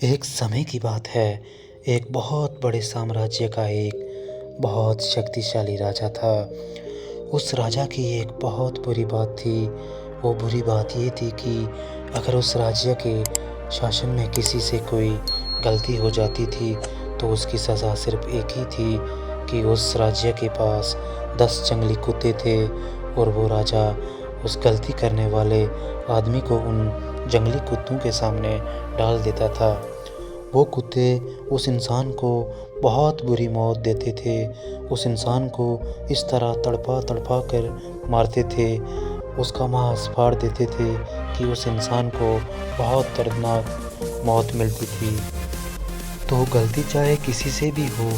एक समय की बात है। एक बहुत बड़े साम्राज्य का एक बहुत शक्तिशाली राजा था। उस राजा की एक बहुत बुरी बात थी। वो बुरी बात ये थी कि अगर उस राज्य के शासन में किसी से कोई गलती हो जाती थी तो उसकी सज़ा सिर्फ़ एक ही थी कि उस राज्य के पास 10 जंगली कुत्ते थे और वो राजा उस गलती करने वाले आदमी को उन जंगली कुत्तों के सामने डाल देता था। वो कुत्ते उस इंसान को बहुत बुरी मौत देते थे। उस इंसान को इस तरह तड़पा कर मारते थे, उसका मांस फाड़ देते थे कि उस इंसान को बहुत दर्दनाक मौत मिलती थी। तो गलती चाहे किसी से भी हो,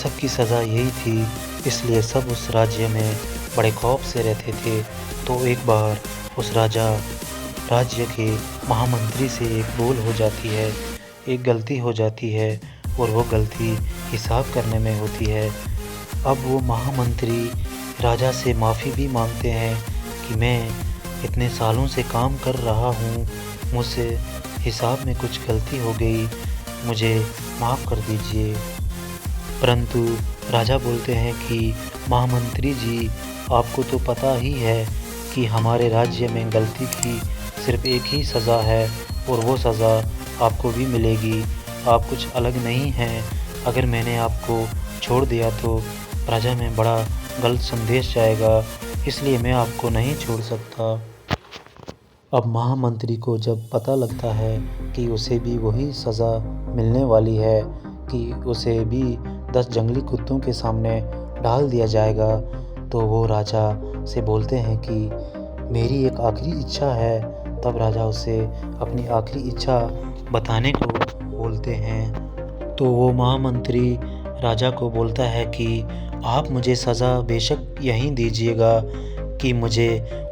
सबकी सज़ा यही थी, इसलिए सब उस राज्य में बड़े खौफ से रहते थे। तो एक बार उस राज्य के महामंत्री से एक भूल हो जाती है, एक गलती हो जाती है और वो गलती हिसाब करने में होती है। अब वो महामंत्री राजा से माफ़ी भी मांगते हैं कि मैं इतने सालों से काम कर रहा हूँ, मुझसे हिसाब में कुछ गलती हो गई, मुझे माफ़ कर दीजिए। परंतु राजा बोलते हैं कि महामंत्री जी, आपको तो पता ही है कि हमारे राज्य में गलती की सिर्फ़ एक ही सज़ा है और वो सज़ा आपको भी मिलेगी। आप कुछ अलग नहीं हैं। अगर मैंने आपको छोड़ दिया तो प्रजा में बड़ा गलत संदेश जाएगा, इसलिए मैं आपको नहीं छोड़ सकता। अब महामंत्री को जब पता लगता है कि उसे भी वही सज़ा मिलने वाली है कि उसे भी 10 जंगली कुत्तों के सामने डाल दिया जाएगा, तो वो राजा से बोलते हैं कि मेरी एक आखिरी इच्छा है। तब राजा उसे अपनी आखिरी इच्छा बताने को बोलते हैं। तो वो महामंत्री राजा को बोलता है कि आप मुझे सज़ा बेशक यहीं दीजिएगा कि मुझे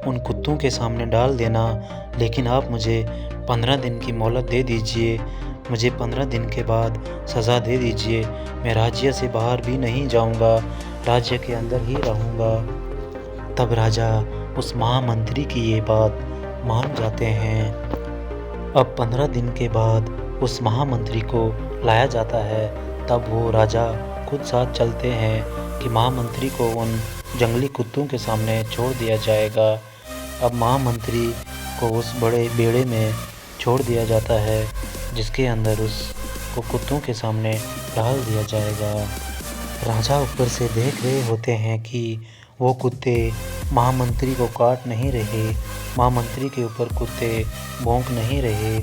उन कुत्तों के सामने डाल देना, लेकिन आप मुझे 15 दिन की मोहलत दे दीजिए। मुझे 15 दिन के बाद सज़ा दे दीजिए। मैं राज्य से बाहर भी नहीं जाऊंगा, राज्य के अंदर ही रहूंगा। तब राजा उस महामंत्री की ये बात मान जाते हैं। अब 15 दिन के बाद उस महामंत्री को लाया जाता है। तब वो राजा खुद साथ चलते हैं कि महामंत्री को उन जंगली कुत्तों के सामने छोड़ दिया जाएगा। अब महामंत्री को उस बड़े बेड़े में छोड़ दिया जाता है जिसके अंदर उसको कुत्तों के सामने डाल दिया जाएगा। राजा ऊपर से देख रहे होते हैं कि वो कुत्ते महामंत्री को काट नहीं रहे, महामंत्री के ऊपर कुत्ते भौंक नहीं रहे,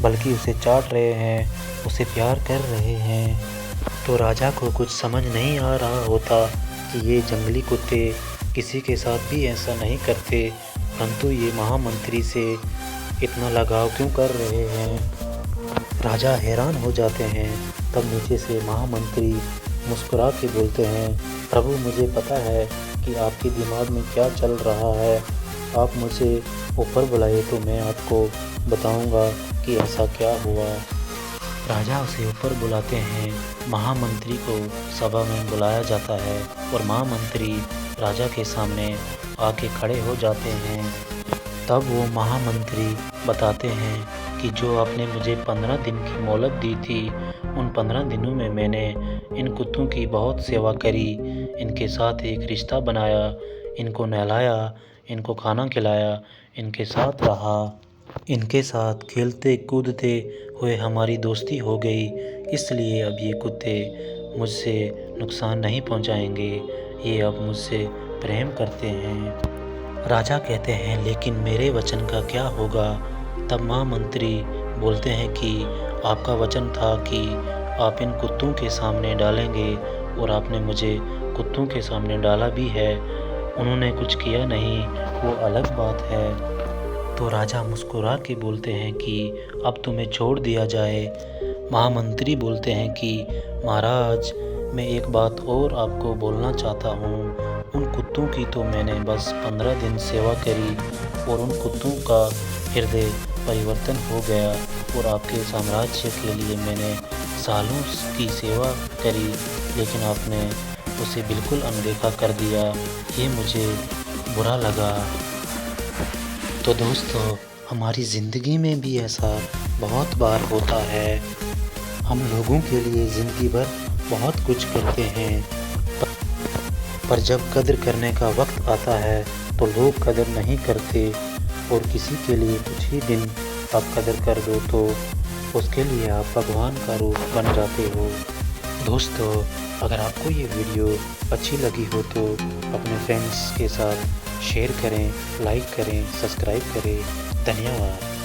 बल्कि उसे चाट रहे हैं, उसे प्यार कर रहे हैं। तो राजा को कुछ समझ नहीं आ रहा होता कि ये जंगली कुत्ते किसी के साथ भी ऐसा नहीं करते, परंतु ये महामंत्री से इतना लगाव क्यों कर रहे हैं। राजा हैरान हो जाते हैं। तब नीचे से महामंत्री मुस्कुरा के बोलते हैं, प्रभु, मुझे पता है कि आपके दिमाग में क्या चल रहा है। आप मुझे ऊपर बुलाए तो मैं आपको बताऊंगा कि ऐसा क्या हुआ। राजा उसे ऊपर बुलाते हैं। महामंत्री को सभा में बुलाया जाता है और महामंत्री राजा के सामने आके खड़े हो जाते हैं। तब वो महामंत्री बताते हैं कि जो आपने मुझे 15 दिन की मोहलत दी थी, उन 15 दिनों में मैंने इन कुत्तों की बहुत सेवा करी, इनके साथ एक रिश्ता बनाया, इनको नहलाया, इनको खाना खिलाया, इनके साथ रहा, इनके साथ खेलते कूदते हुए हमारी दोस्ती हो गई। इसलिए अब ये कुत्ते मुझसे नुकसान नहीं पहुंचाएंगे, ये अब मुझसे प्रेम करते हैं। राजा कहते हैं, लेकिन मेरे वचन का क्या होगा। तब महामंत्री बोलते हैं कि आपका वचन था कि आप इन कुत्तों के सामने डालेंगे और आपने मुझे कुत्तों के सामने डाला भी है। उन्होंने कुछ किया नहीं, वो अलग बात है। तो राजा मुस्कुरा के बोलते हैं कि अब तुम्हें छोड़ दिया जाए। महामंत्री बोलते हैं कि महाराज, मैं एक बात और आपको बोलना चाहता हूँ। उन कुत्तों की तो मैंने बस 15 दिन सेवा करी और उन कुत्तों का हृदय परिवर्तन हो गया और आपके साम्राज्य के लिए मैंने सालों की सेवा करी, लेकिन आपने उसे बिल्कुल अनदेखा कर दिया। ये मुझे बुरा लगा। तो दोस्तों, हमारी ज़िंदगी में भी ऐसा बहुत बार होता है। हम लोगों के लिए ज़िंदगी भर बहुत कुछ करते हैं, पर जब कदर करने का वक्त आता है तो लोग कदर नहीं करते, और किसी के लिए कुछ ही दिन आप कदर कर दो तो उसके लिए आप भगवान का रूप बन जाते हो। दोस्तों, अगर आपको ये वीडियो अच्छी लगी हो तो अपने फ्रेंड्स के साथ शेयर करें, लाइक करें, सब्सक्राइब करें। धन्यवाद।